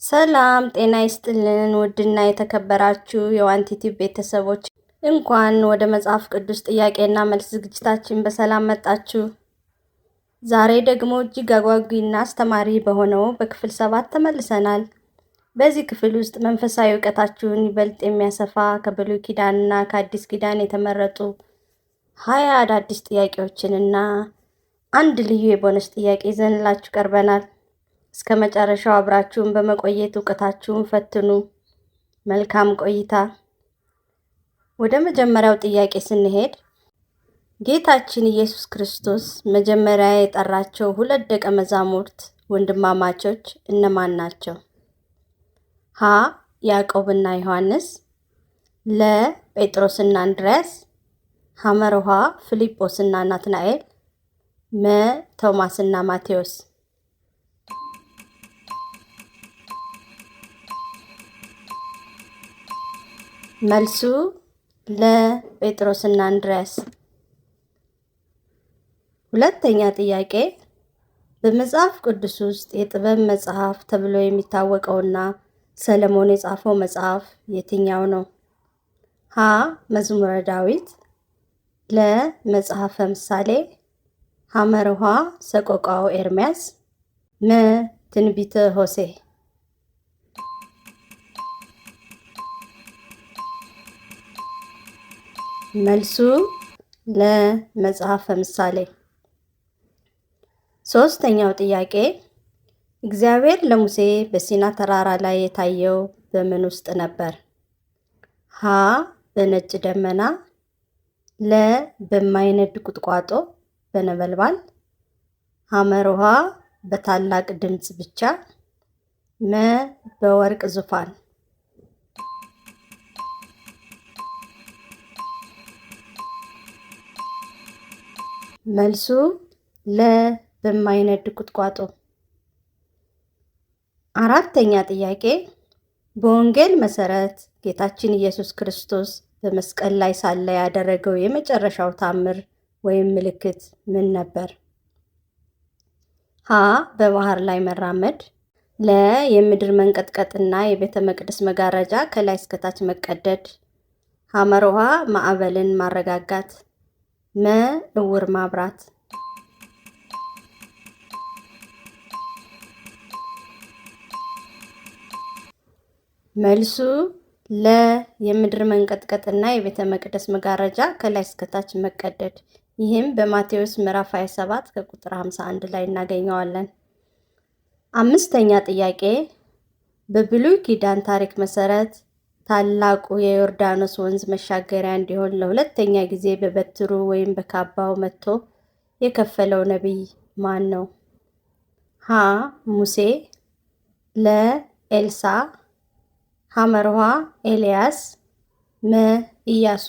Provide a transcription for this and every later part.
ሰላም ጤና ይስጥልን ውድና የተከበራችሁ የዋንቲቲቭ ቤተሰቦች እንኳን ወደ መጽሐፍ ቅዱስ ጥያቄና መልስ ዝግጅታችን በሰላም መጣችሁ። ዛሬ ደግሞ እጅግ አጓጊና አስተማሪ በሆነው በክፍል 7 ተመልሰናል። በዚህ ክፍል ውስጥ መንፈሳዊ ዕውቀታችሁን ይበልጥ የሚያሰፋ ከብሉይ ኪዳንና ከአዲስ ኪዳን የተመረጡ 20 አዳዲስ ጥያቄዎችንና አንድ ልዩ የቦነስ ጥያቄ ይዘንላችሁ ቀርበናል። እስከ መጨረሻው አብራችሁን በመቆየት ዕውቀታችሁን ፈትኑ። መልካም ቆይታ። ወደ መጀመሪያው ጥያቄ ስንሄድ ጌታችን ኢየሱስ ክርስቶስ መጀመሪያ የጠራቸው 2 ደቀ መዛሙርት ወንድማማቾች እነማን ናቸው? ሀ. ያዕቆብና ዮሐንስ፣ ለ. ጴጥሮስና እንድርያስ፣ ሐመርኋ ፊልጶስና ናትናኤል፣ መ. ቶማስና ማቴዎስ። መልሱ ለጴጥሮስና እንድርያስ። ሁለተኛ ጥያቄ በመጽሐፍ ቅዱስ ውስጥ የጥበብ መጽሐፍ ተብሎ የሚታወቀውና ሰለሞን የጻፈው መጽሐፍ የትኛው ነው? ሀ. መዝሙረ ዳዊት፣ ለ. መጽሐፈ ምሳሌ፣ ሐመርኋ ሰቆቃወ ኤርምያስ፣ መ. ትንቢተ ሆሴዕ። መልሱ ለመጽሐፈ ምሳሌ። ሶስተኛው ጥያቄ እግዚአብሔር ለሙሴ በሲና ተራራ ላይ የታየው በምን ውስጥ ነበር? ሀ. በነጭ ደመና፣ ለ. በማይነድ ቁጥቋጦ በነበልባል፣ ሐመርኋ በታላቅ ድምፅ ብቻ፣ መ. በወርቅ ዙፋን። መልሱ ለ. በማይነድ ቁጥቋጦ። አራተኛ ጥያቄ በወንጌል መሰረት ጌታችን ኢየሱስ ክርስቶስ በመስቀል ላይ ሳለ ያደረገው የመጨረሻው ታምር ወይም ምልክት ምን ነበር? ሀ. በባህር ላይ መራመድ፣ ለ. የምድር መንቀጥቀጥና የቤተ መቅደስ መጋረጃ ከላይ እስከታች መቀደድ፣ ሐመርኋ ማዕበልን ማረጋጋት፣ መ. እውር ማብራት። መልሱ ለ. የምድር መንቀጥቀጥና የቤተ መቅደስ መጋረጃ ከላይ እስከታች መቀደድ። ይህም በማቴዎስ ምዕራፍ 27 ከቁጥር 51 ላይ እናገኘዋለን። አምስተኛ ጥያቄ በብሉይ ኪዳን ታሪክ መሰረት ታላቁ የዮርዳኖስ ወንዝ መሻገሪያ እንዲሆን ለሁለተኛ ጊዜ በበትሩ ወይም በካባው መጥቶ የከፈለው ነቢይ ማን ነው? ሀ. ሙሴ፣ ለ. ኤልሳዕ፣ ሐመርኋ ኤልያስ፣ መ. ኢያሱ።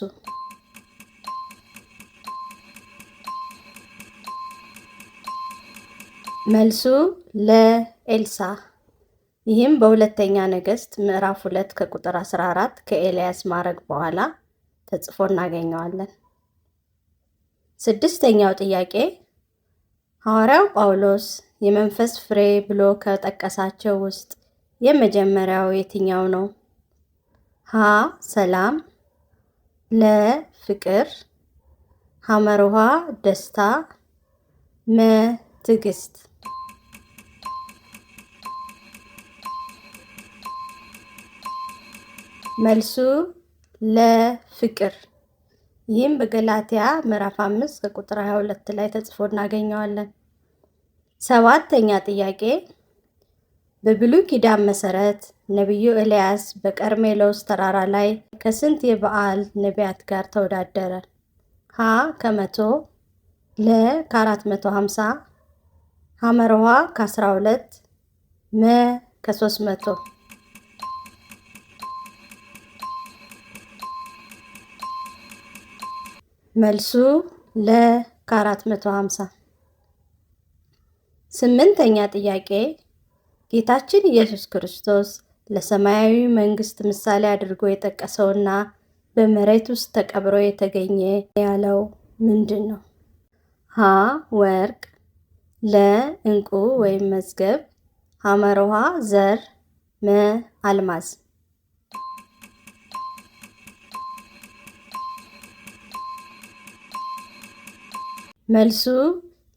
መልሱ ለ. ኤልሳዕ። ይህም በሁለተኛ ነገሥት ምዕራፍ 2 ከቁጥር 14 ከኤልያስ ማዕረግ በኋላ ተጽፎ እናገኘዋለን። ስድስተኛው ጥያቄ ሐዋርያው ጳውሎስ የመንፈስ ፍሬ ብሎ ከጠቀሳቸው ውስጥ የመጀመሪያው የትኛው ነው? ሀ. ሰላም፣ ለ. ፍቅር፣ ሐመርኋ ደስታ፣ መ. ትዕግስት። መልሱ ለ. ፍቅር። ይህም በገላትያ ምዕራፍ 5 ከቁጥር 22 ላይ ተጽፎ እናገኘዋለን። ሰባተኛ ጥያቄ በብሉይ ኪዳን መሰረት ነቢዩ ኤልያስ በቀርሜሎስ ተራራ ላይ ከስንት የበዓል ነቢያት ጋር ተወዳደረ? ሀ. ከ100፣ ለ. ከ450፣ ሐመርኋ ከ12፣ መ. ከ300። መልሱ ለ. ከ450። ስምንተኛ ጥያቄ ጌታችን ኢየሱስ ክርስቶስ ለሰማያዊ መንግስት ምሳሌ አድርጎ የጠቀሰውና በመሬት ውስጥ ተቀብሮ የተገኘ ያለው ምንድን ነው? ሀ. ወርቅ፣ ለ. ዕንቁ ወይም መዝገብ፣ ሐመርኋ ዘር፣ መ አልማዝ። መልሱ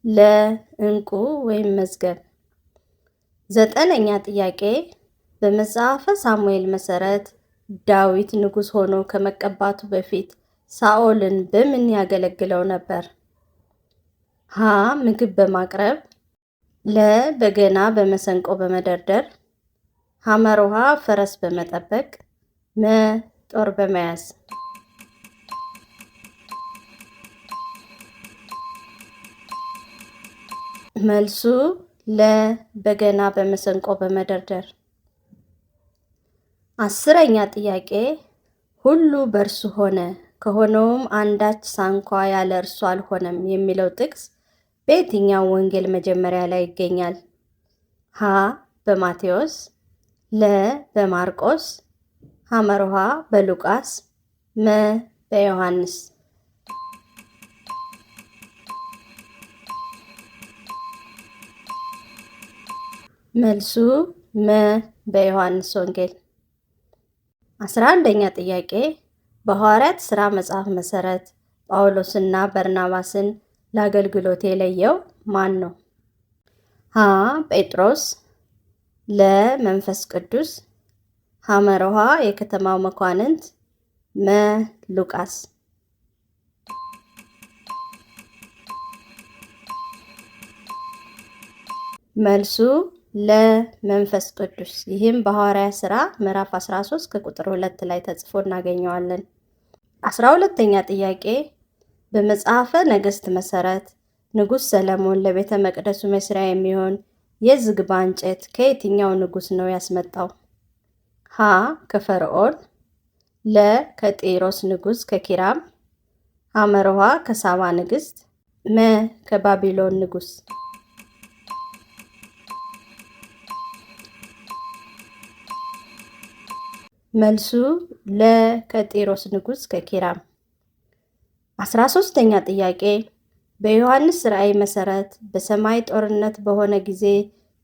ለ ዕንቁ ወይም መዝገብ። 9ኛ ጥያቄ በመጽሐፈ ሳሙኤል መሰረት ዳዊት ንጉሥ ሆኖ ከመቀባቱ በፊት ሳኦልን በምን ያገለግለው ነበር? ሀ ምግብ በማቅረብ፣ ለ በገና በመሰንቆ በመደርደር፣ ሐመር ውሃ ፈረስ በመጠበቅ፣ መ ጦር በመያዝ። መልሱ ለ በገና በመሰንቆ በመደርደር። 10ኛ ጥያቄ ሁሉ በእርሱ ሆነ ከሆነውም አንዳች ሳንኳ ያለ እርሱ አልሆነም የሚለው ጥቅስ በየትኛው ወንጌል መጀመሪያ ላይ ይገኛል? ሀ በማቴዎስ፣ ለ በማርቆስ፣ ሐመር ውሃ በሉቃስ፣ መ በዮሐንስ። መልሱ መ በዮሐንስ ወንጌል። 11ኛ ጥያቄ በሐዋርያት ሥራ መጽሐፍ መሰረት ጳውሎስና በርናባስን ለአገልግሎት የለየው ማን ነው? ሀ ጴጥሮስ፣ ለ መንፈስ ቅዱስ፣ ሐመር ውሃ የከተማው መኳንንት፣ መ ሉቃስ። መልሱ ለመንፈስ ቅዱስ። ይህም በሐዋርያት ሥራ ምዕራፍ 13 ከቁጥር 2 ላይ ተጽፎ እናገኘዋለን። 12ኛ ጥያቄ በመጽሐፈ ነገሥት መሰረት ንጉሥ ሰለሞን ለቤተ መቅደሱ መስሪያ የሚሆን የዝግባ እንጨት ከየትኛው ንጉሥ ነው ያስመጣው? ሀ ከፈርዖን፣ ለ ከጢሮስ ንጉሥ ከኪራም፣ ሐመር ውሃ ከሳባ ንግሥት፣ መ ከባቢሎን ንጉሥ። መልሱ ለ ከጢሮስ ንጉሥ ከኪራም። 13ኛ ጥያቄ በዮሐንስ ራእይ መሰረት በሰማይ ጦርነት በሆነ ጊዜ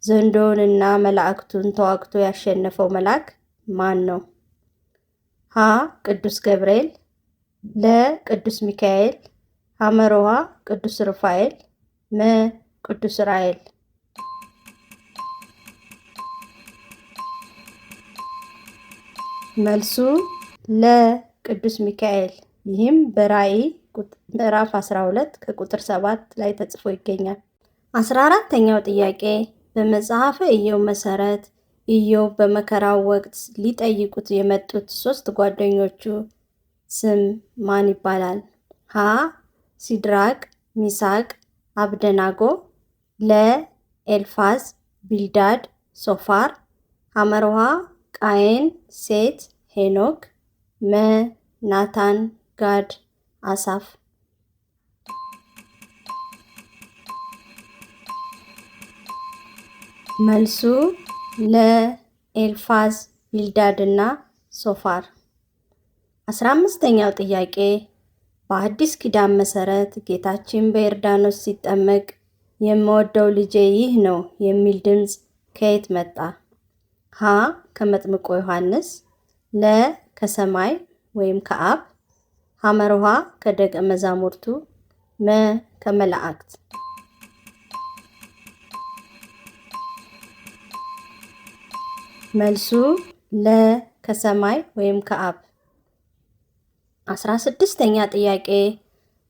ዘንዶውንና መላእክቱን ተዋግቶ ያሸነፈው መልአክ ማን ነው? ሀ ቅዱስ ገብርኤል፣ ለ ቅዱስ ሚካኤል፣ ሐመር ውሃ ቅዱስ ሩፋኤል፣ መ ቅዱስ ራኤል። መልሱ ለ ቅዱስ ሚካኤል። ይህም በራእይ ምዕራፍ 12 ከቁጥር 7 ላይ ተጽፎ ይገኛል። 14ኛው ጥያቄ በመጽሐፈ ኢዮብ መሰረት ኢዮብ በመከራው ወቅት ሊጠይቁት የመጡት 3 ጓደኞቹ ስም ማን ይባላል? ሀ ሲድራቅ፣ ሚሳቅ፣ አብደናጎ፣ ለ ኤልፋዝ፣ ቢልዳድ፣ ሶፋር፣ ሐመር ውሃ ቃየን፣ ሴት፣ ሄኖክ፣ መ ናታን፣ ጋድ፣ አሳፍ። መልሱ ለኤልፋዝ፣ ቢልዳድ እና ሶፋር። 15ኛው ጥያቄ በአዲስ ኪዳን መሰረት ጌታችን በዮርዳኖስ ሲጠመቅ የምወደው ልጄ ይህ ነው የሚል ድምፅ ከየት መጣ? ሀ ከመጥምቆ ዮሐንስ፣ ለ ከሰማይ ወይም ከአብ፣ ሐመር ውሃ ከደቀ መዛሙርቱ፣ መ ከመላእክት። መልሱ ለ ከሰማይ ወይም ከአብ። 16ኛ ጥያቄ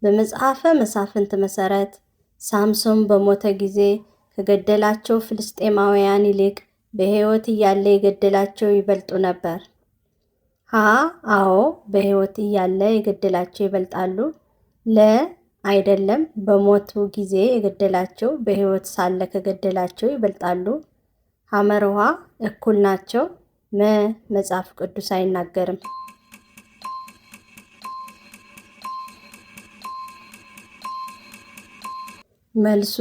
በመጽሐፈ መሳፍንት መሰረት ሳምሶን በሞተ ጊዜ ከገደላቸው ፍልስጤማውያን ይልቅ በሕይወት እያለ የገደላቸው ይበልጡ ነበር? ሀ አዎ በሕይወት እያለ የገደላቸው ይበልጣሉ፣ ለ አይደለም በሞቱ ጊዜ የገደላቸው በሕይወት ሳለ ከገደላቸው ይበልጣሉ፣ ሐመር ውሃ እኩል ናቸው፣ መ መጽሐፍ ቅዱስ አይናገርም። መልሱ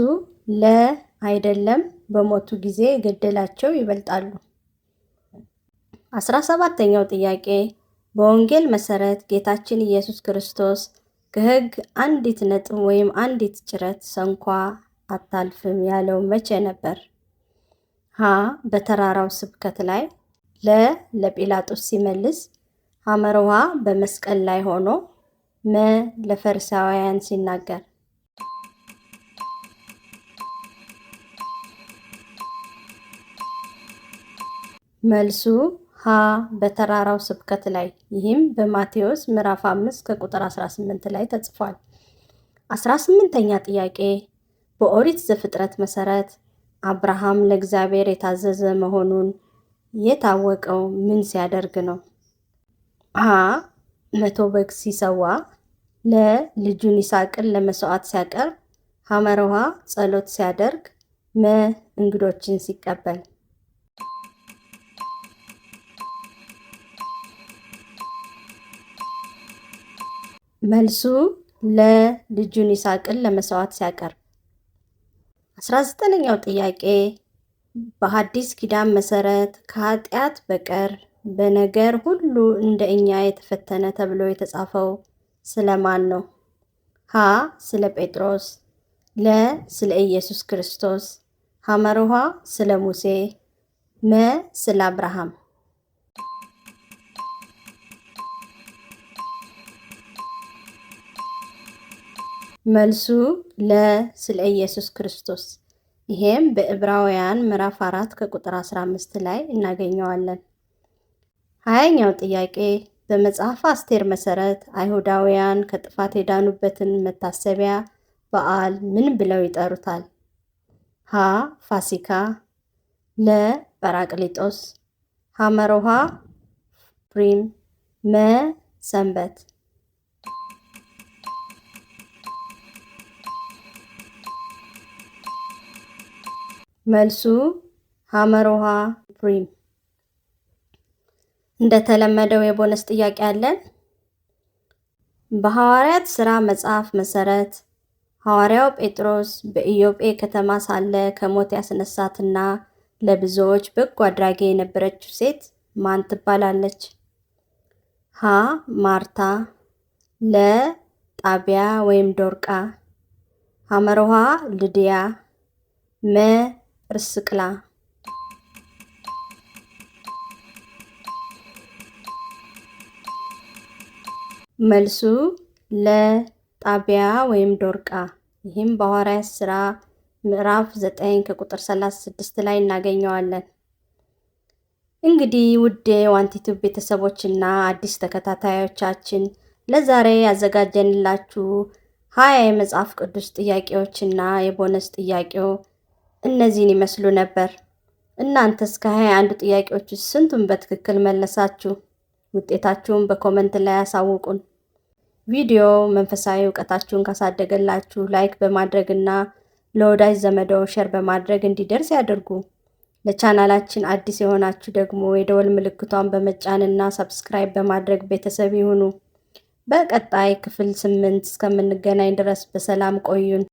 ለ አይደለም በሞቱ ጊዜ የገደላቸው ይበልጣሉ። 17ኛው ጥያቄ በወንጌል መሰረት ጌታችን ኢየሱስ ክርስቶስ ከሕግ አንዲት ነጥብ ወይም አንዲት ጭረት ሰንኳ አታልፍም ያለው መቼ ነበር? ሀ በተራራው ስብከት ላይ፣ ለጲላጦስ ሲመልስ፣ ሐመርሃ በመስቀል ላይ ሆኖ፣ ለፈሪሳውያን ሲናገር። መልሱ ሀ በተራራው ስብከት ላይ፣ ይህም በማቴዎስ ምዕራፍ 5 ከቁጥር 18 ላይ ተጽፏል። 18ኛ ጥያቄ በኦሪት ዘፍጥረት መሰረት አብርሃም ለእግዚአብሔር የታዘዘ መሆኑን የታወቀው ምን ሲያደርግ ነው? ሀ 100 በግ ሲሰዋ፣ ልጁን ይስሐቅን ለመስዋዕት ሲያቀርብ፣ ሐመርሃ ጸሎት ሲያደርግ፣ እንግዶችን ሲቀበል። መልሱ ልጁን ይስሐቅን ለመስዋዕት ሲያቀርብ። 19ኛው ጥያቄ በሐዲስ ኪዳን መሰረት ከኃጢአት በቀር በነገር ሁሉ እንደ እኛ የተፈተነ ተብሎ የተጻፈው ስለማን ነው? ሀ ስለ ጴጥሮስ፣ ስለ ኢየሱስ ክርስቶስ፣ ሐመርሃ ስለ ሙሴ፣ ስለ አብርሃም። መልሱ ስለ ኢየሱስ ክርስቶስ። ይሄም በዕብራውያን ምዕራፍ 4 ከቁጥር 15 ላይ እናገኘዋለን። 20ኛው ጥያቄ በመጽሐፈ አስቴር መሰረት አይሁዳውያን ከጥፋት የዳኑበትን መታሰቢያ በዓል ምን ብለው ይጠሩታል? ሀ ፋሲካ፣ ጰራቅሊጦስ፣ ሐመርሃ ፑሪም፣ ሰንበት። መልሱ ሐመርሃ ፑሪም። እንደተለመደው የቦነስ ጥያቄ አለን። በሐዋርያት ሥራ መጽሐፍ መሰረት ሐዋርያው ጴጥሮስ በኢዮጴ ከተማ ሳለ ከሞት ያስነሳትና ለብዙዎች በጎ አድራጊ የነበረችው ሴት ማን ትባላለች? ሀ ማርታ፣ ጣቢያ ወይም ዶርቃ፣ ሐመርሃ ልድያ፣ ጵርስቅላ። መልሱ ጣቢያ ወይም ዶርቃ። ይህም በሐዋርያት ሥራ ምዕራፍ 9 ከቁጥር 36 ላይ እናገኘዋለን። እንግዲህ ውድ የዋንቲቱብ ቤተሰቦችና አዲስ ተከታታዮቻችን ለዛሬ ያዘጋጀንላችሁ 20 የመጽሐፍ ቅዱስ ጥያቄዎችና የቦነስ ጥያቄው እነዚህን ይመስሉ ነበር። እናንተስ ከ21 ጥያቄዎች ስንቱን በትክክል መለሳችሁ? ውጤታችሁን በኮመንት ላይ ያሳውቁን። ቪዲዮ መንፈሳዊ ዕውቀታችሁን ካሳደገላችሁ ላይክ በማድረግና ለወዳጅ ዘመዶ ሼር በማድረግ እንዲደርስ ያድርጉ። ለቻናላችን አዲስ የሆናችሁ ደግሞ የደወል ምልክቷን በመጫንና ሰብስክራይብ በማድረግ ቤተሰብ ይሁኑ። በቀጣይ ክፍል 8 እስከምንገናኝ ድረስ በሰላም ቆዩን።